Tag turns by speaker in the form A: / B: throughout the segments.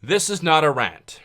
A: This is not a rant.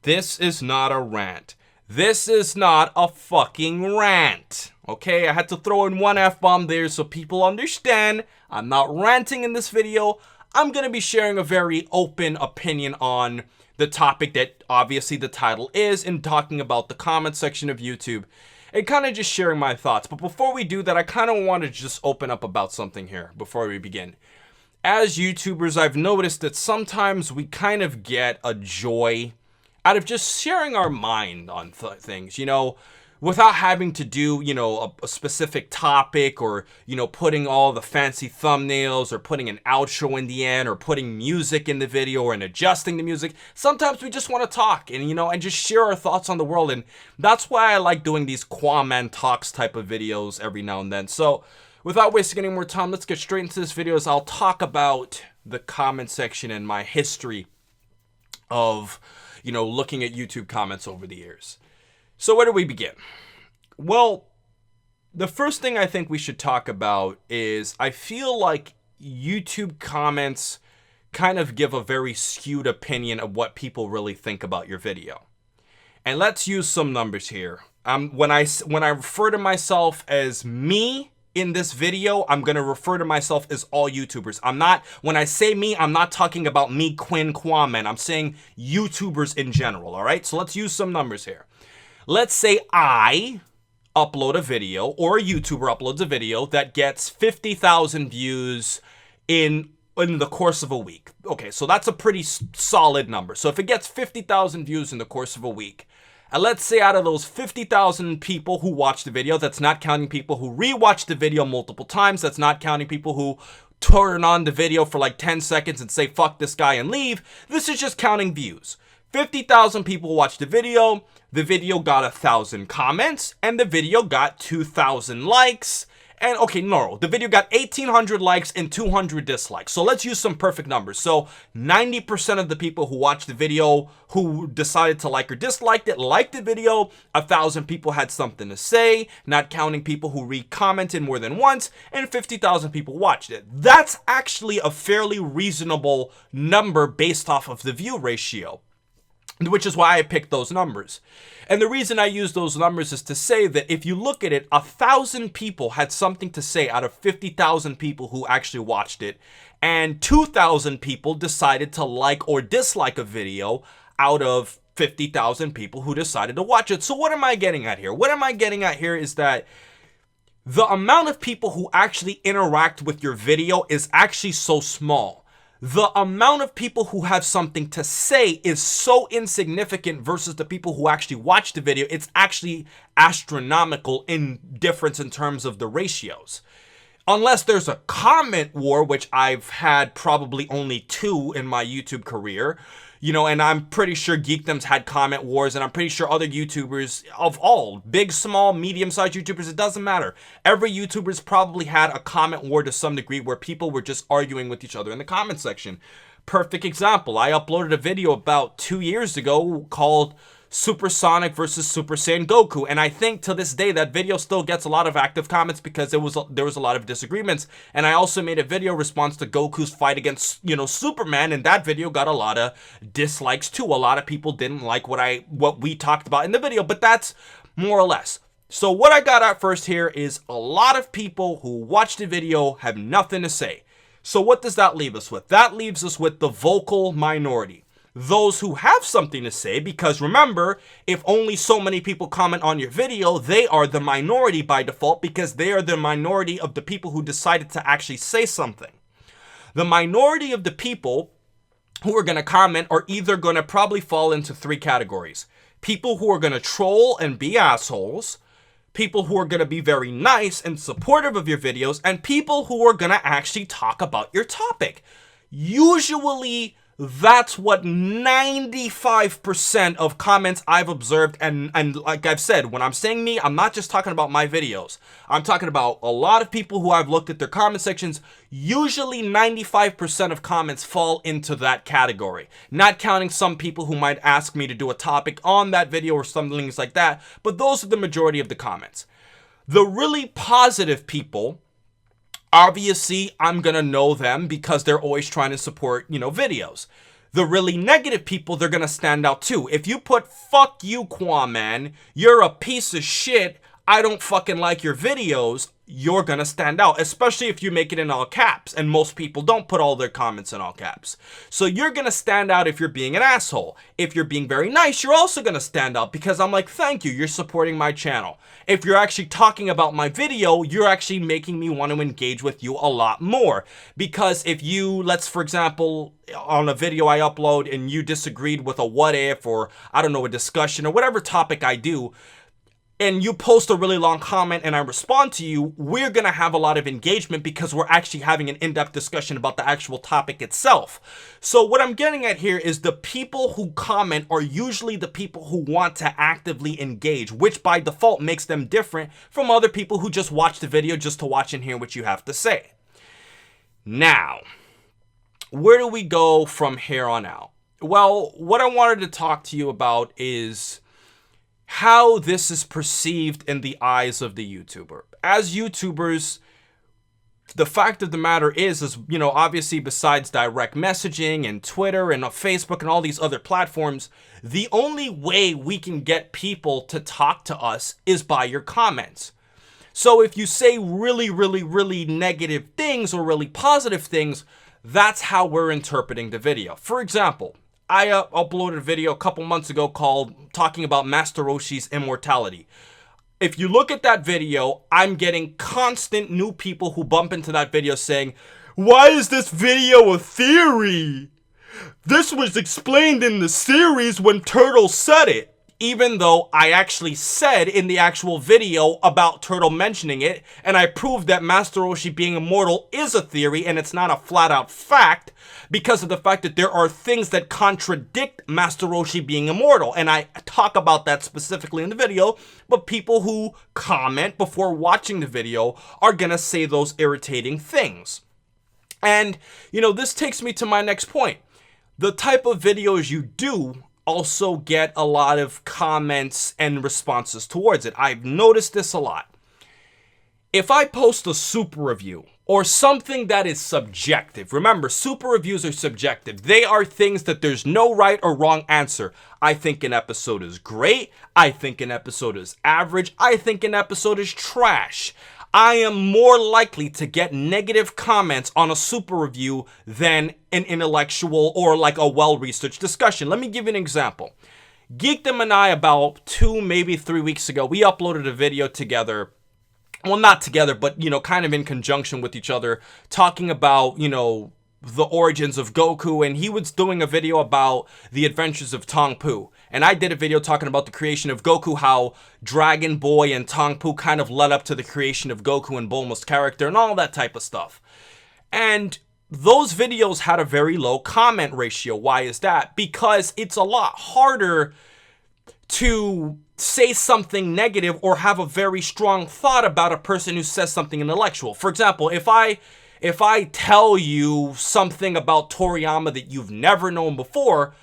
A: This is not a rant. This is not a fucking rant. Okay, I had to throw in one F-bomb there so people understand. I'm not ranting in this video. I'm going to be sharing a very open opinion on the topic that obviously the title is, and talking about the comment section of YouTube and kind of just sharing my thoughts. But before we do that, I kind of want to just open up about something here before we begin. As YouTubers, I've noticed that sometimes we kind of get a joy out of just sharing our mind on things, without having to do, a specific topic, or, putting all the fancy thumbnails, or putting an outro in the end, or putting music in the video, and adjusting the music. Sometimes we just want to talk and, and just share our thoughts on the world. And that's why I like doing these Qaaman talks type of videos every now and then. So without wasting any more time, let's get straight into this video as I'll talk about the comment section and my history of, looking at YouTube comments over the years. So where do we begin? Well, the first thing I think we should talk about is I feel like YouTube comments kind of give a very skewed opinion of what people really think about your video. And let's use some numbers here. When I refer to myself as me in this video, I'm going to refer to myself as all YouTubers. When I say me, I'm not talking about me, Quinn Qaaman. I'm saying YouTubers in general, all right? So let's use some numbers here. Let's say I upload a video, or a YouTuber uploads a video that gets 50,000 views in the course of a week. Okay, so that's a pretty solid number. So if it gets 50,000 views in the course of a week, and let's say out of those 50,000 people who watch the video, that's not counting people who rewatch the video multiple times, that's not counting people who turn on the video for like 10 seconds and say, fuck this guy, and leave. This is just counting views. 50,000 people watched the video got 1,000 comments, and the video got 2,000 likes. And okay, no, the video got 1,800 likes and 200 dislikes. So let's use some perfect numbers. So 90% of the people who watched the video, who decided to like or disliked it, liked the video. 1,000 people had something to say, not counting people who re-commented more than once, and 50,000 people watched it. That's actually a fairly reasonable number based off of the view ratio, which is why I picked those numbers. And the reason I use those numbers is to say that if you look at it, 1,000 people had something to say out of 50,000 people who actually watched it, and 2,000 people decided to like or dislike a video out of 50,000 people who decided to watch it. So what am I getting at here? What am I getting at here is that the amount of people who actually interact with your video is actually so small. The amount of people who have something to say is so insignificant versus the people who actually watch the video. It's actually astronomical in difference in terms of the ratios. Unless there's a comment war, which I've had probably only 2 in my YouTube career, and I'm pretty sure Geekdom's had comment wars, and I'm pretty sure other YouTubers of all, big, small, medium-sized YouTubers, it doesn't matter. Every YouTuber's probably had a comment war to some degree where people were just arguing with each other in the comment section. Perfect example, I uploaded a video about 2 years ago called Super Sonic versus Super Saiyan Goku, and I think to this day that video still gets a lot of active comments because there was a lot of disagreements. And I also made a video response to Goku's fight against Superman, and that video got a lot of dislikes too. A lot of people didn't like what we talked about in the video, but that's more or less. So what I got at first here is a lot of people who watched the video have nothing to say. So what does that leave us with? That leaves us with the vocal minority. Those who have something to say, because remember, if only so many people comment on your video, they are the minority by default, because they are the minority of the people who decided to actually say something. The minority of the people who are going to comment are either going to probably fall into 3 categories. People who are going to troll and be assholes, people who are going to be very nice and supportive of your videos, and people who are going to actually talk about your topic. Usually, that's what 95% of comments I've observed, and like I've said, when I'm saying me, I'm not just talking about my videos. I'm talking about a lot of people who I've looked at their comment sections. Usually 95% of comments fall into that category. Not counting some people who might ask me to do a topic on that video or some things like that, but those are the majority of the comments. The really positive people, obviously, I'm going to know them because they're always trying to support, videos. the really negative people, they're gonna stand out too. If you put "fuck you, Qaaman, you're a piece of shit, I don't fucking like your videos," you're gonna stand out, especially if you make it in all caps, and most people don't put all their comments in all caps. So you're gonna stand out if you're being an asshole. If you're being very nice, you're also gonna stand out, because I'm like, thank you, you're supporting my channel. If you're actually talking about my video, you're actually making me want to engage with you a lot more. Because if you, for example, on a video I upload and you disagreed with a what if, or I don't know, a discussion or whatever topic I do, and you post a really long comment and I respond to you, we're gonna have a lot of engagement because we're actually having an in-depth discussion about the actual topic itself. So what I'm getting at here is the people who comment are usually the people who want to actively engage, which by default makes them different from other people who just watch the video just to watch and hear what you have to say. Now, where do we go from here on out? Well, what I wanted to talk to you about is how this is perceived in the eyes of the YouTuber. As YouTubers, the fact of the matter is, you know, obviously besides direct messaging and Twitter and Facebook and all these other platforms, the only way we can get people to talk to us is by your comments. So if you say really, really, really negative things or really positive things, that's how we're interpreting the video. For example, I uploaded a video a couple months ago called talking about Master Roshi's immortality. If you look at that video, I'm getting constant new people who bump into that video saying, "Why is this video a theory? This was explained in the series when Turtle said it." Even though I actually said in the actual video about Turtle mentioning it, and I proved that Master Roshi being immortal is a theory and it's not a flat out fact, because of the fact that there are things that contradict Master Roshi being immortal. And I talk about that specifically in the video, but people who comment before watching the video are gonna say those irritating things. And, you know, this takes me to my next point. The type of videos you do also get a lot of comments and responses towards it. I've noticed this a lot. If I post a super review or something that is subjective, remember, super reviews are subjective. They are things that there's no right or wrong answer. I think an episode is great. I think an episode is average. I think an episode is trash. I am more likely to get negative comments on a super review than an intellectual or like a well-researched discussion. Let me give you an example. Geekdom and I, about 2, maybe 3 weeks ago, we uploaded a video together. Well, not together, but, you know, kind of in conjunction with each other, talking about, you know, the origins of Goku, and he was doing a video about the adventures of Tongpu. And I did a video talking about the creation of Goku, how Dragon Boy and Tongpu kind of led up to the creation of Goku and Bulma's character and all that type of stuff. And those videos had a very low comment ratio. Why is that? Because it's a lot harder to say something negative or have a very strong thought about a person who says something intellectual. For example, if I tell you something about Toriyama that you've never known before,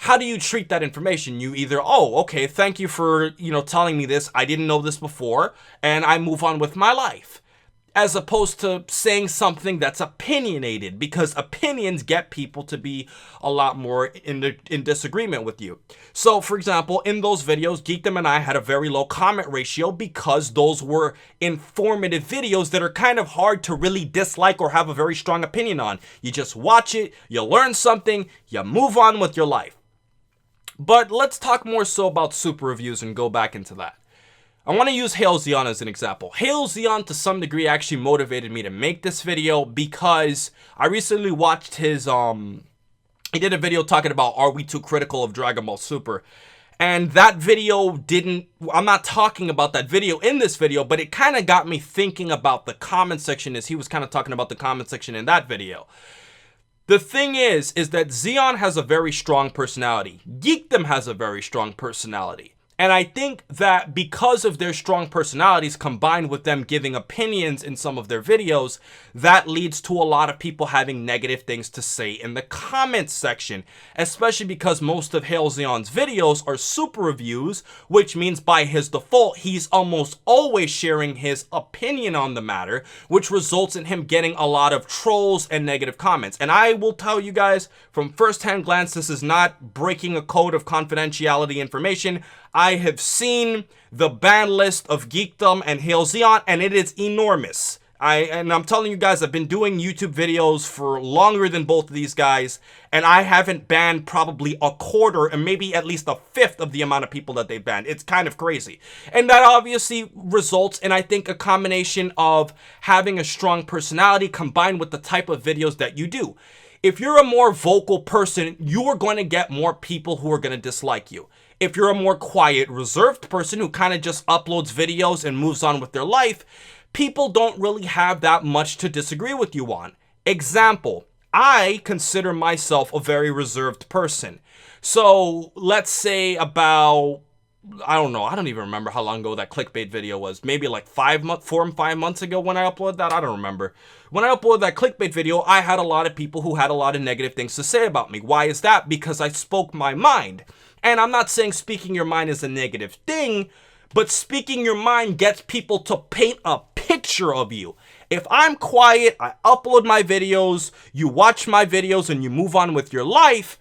A: how do you treat that information? You either, oh, okay, thank you for, you know, telling me this. I didn't know this before, and I move on with my life. As opposed to saying something that's opinionated, because opinions get people to be a lot more in disagreement with you. So, for example, in those videos, Geekdom and I had a very low comment ratio because those were informative videos that are kind of hard to really dislike or have a very strong opinion on. You just watch it, you learn something, you move on with your life. But let's talk more so about super reviews and go back into that. I want to use Hail Zeon as an example. Hail Zeon, to some degree, actually motivated me to make this video because I recently watched his, he did a video talking about, are we too critical of Dragon Ball Super? And that video I'm not talking about that video in this video, but it kind of got me thinking about the comment section as he was kind of talking about the comment section in that video. The thing is that Zeon has a very strong personality. Geekdom has a very strong personality. And I think that because of their strong personalities combined with them giving opinions in some of their videos, that leads to a lot of people having negative things to say in the comments section, especially because most of Halezion's videos are super reviews, which means by his default, he's almost always sharing his opinion on the matter, which results in him getting a lot of trolls and negative comments. And I will tell you guys from first-hand glance, this is not breaking a code of confidentiality information. I have seen the ban list of Geekdom and Halezion, and it is enormous. I'm telling you guys, I've been doing YouTube videos for longer than both of these guys, and I haven't banned probably a quarter and maybe at least a fifth of the amount of people that they've banned. It's kind of crazy. And that obviously results in, I think, a combination of having a strong personality combined with the type of videos that you do. If you're a more vocal person, you are going to get more people who are going to dislike you. If you're a more quiet, reserved person who kind of just uploads videos and moves on with their life, people don't really have that much to disagree with you on. Example, I consider myself a very reserved person. So let's say about, I don't know, I don't even remember how long ago that clickbait video was. Maybe like 5 months ago when I uploaded that. I don't remember. When I uploaded that clickbait video, I had a lot of people who had a lot of negative things to say about me. Why is that? Because I spoke my mind. And I'm not saying speaking your mind is a negative thing, but speaking your mind gets people to paint a picture of you. If I'm quiet, I upload my videos, you watch my videos, and you move on with your life,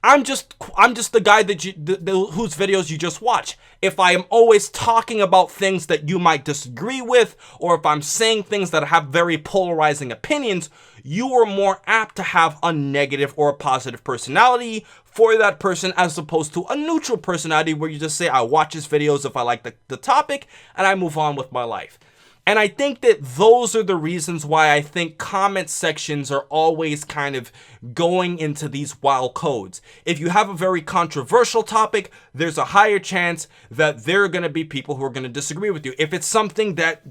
A: I'm just the guy that whose videos you just watch. If I am always talking about things that you might disagree with, or if I'm saying things that have very polarizing opinions, you are more apt to have a negative or a positive personality for that person as opposed to a neutral personality where you just say, I watch his videos if I like the topic, and I move on with my life. And I think that those are the reasons why I think comment sections are always kind of going into these wild codes. If you have a very controversial topic, there's a higher chance that there are going to be people who are going to disagree with you. If it's something that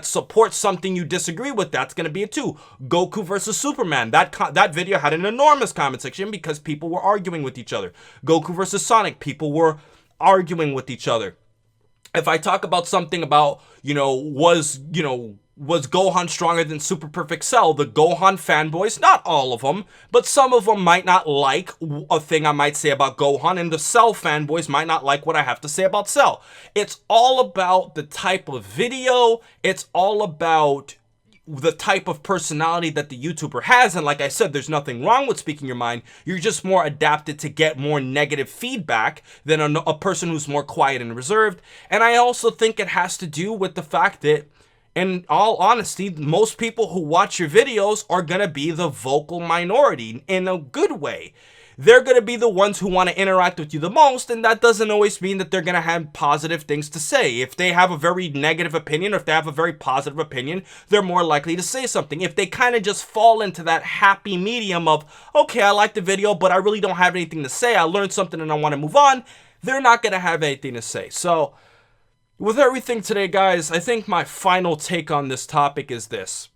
A: supports something you disagree with, that's going to be it too. Goku versus Superman. That video had an enormous comment section because people were arguing with each other. Goku versus Sonic. People were arguing with each other. If I talk about something about, was Gohan stronger than Super Perfect Cell, the Gohan fanboys, not all of them, but some of them might not like a thing I might say about Gohan, and the Cell fanboys might not like what I have to say about Cell. It's all about the type of video. It's all about the type of personality that the YouTuber has. And like I said, there's nothing wrong with speaking your mind. You're just more adapted to get more negative feedback than a person who's more quiet and reserved. And I also think it has to do with the fact that, in all honesty, most people who watch your videos are going to be the vocal minority in a good way. They're going to be the ones who want to interact with you the most, and that doesn't always mean that they're going to have positive things to say. If they have a very negative opinion, or if they have a very positive opinion, they're more likely to say something. If they kind of just fall into that happy medium of, okay, I like the video, but I really don't have anything to say, I learned something and I want to move on, they're not going to have anything to say. So, with everything today, guys, I think my final take on this topic is this.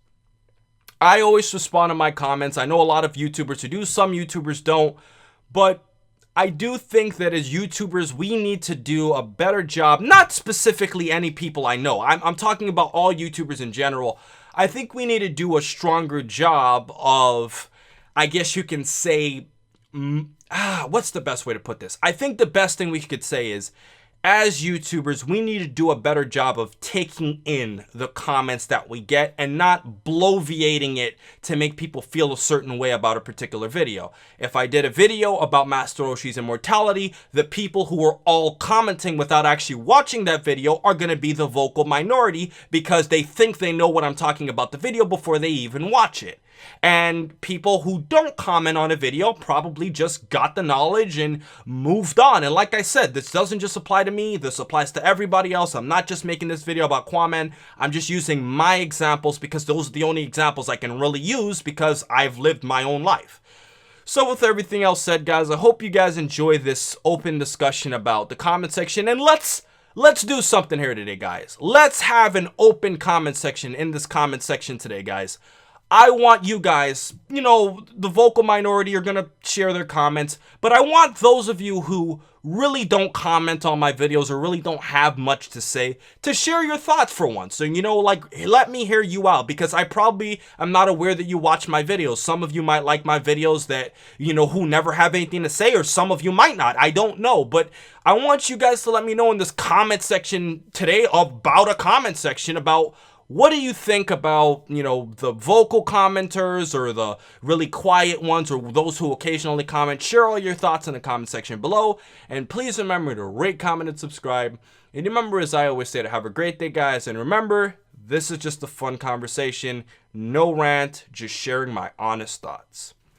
A: I always respond to my comments. I know a lot of YouTubers who do, some YouTubers don't, but I do think that as YouTubers, we need to do a better job, not specifically any people I know. I'm talking about all YouTubers in general. I think we need to do a stronger job of, I guess you can say, what's the best way to put this? I think the best thing we could say is, as YouTubers, we need to do a better job of taking in the comments that we get and not bloviating it to make people feel a certain way about a particular video. If I did a video about Master Roshi's immortality, the people who are all commenting without actually watching that video are going to be the vocal minority because they think they know what I'm talking about the video before they even watch it. And people who don't comment on a video probably just got the knowledge and moved on. And like I said, this doesn't just apply to me. This applies to everybody else. I'm not just making this video about Qaaman. I'm just using my examples because those are the only examples I can really use because I've lived my own life. So with everything else said, guys, I hope you guys enjoy this open discussion about the comment section. And let's do something here today, guys. Let's have an open comment section in this comment section today, guys. I want you guys, you know, the vocal minority are gonna share their comments, but I want those of you who really don't comment on my videos or really don't have much to say to share your thoughts for once. So, you know, like, let me hear you out, because I probably am not aware that you watch my videos. Some of you might like my videos that, you know, who never have anything to say, or some of you might not. I don't know, but I want you guys to let me know in this comment section today about a comment section about what do you think about, you know, the vocal commenters or the really quiet ones or those who occasionally comment? Share all your thoughts in the comment section below. And please remember to rate, comment, and subscribe. And remember, as I always say, to have a great day, guys. And remember, this is just a fun conversation. No rant, just sharing my honest thoughts.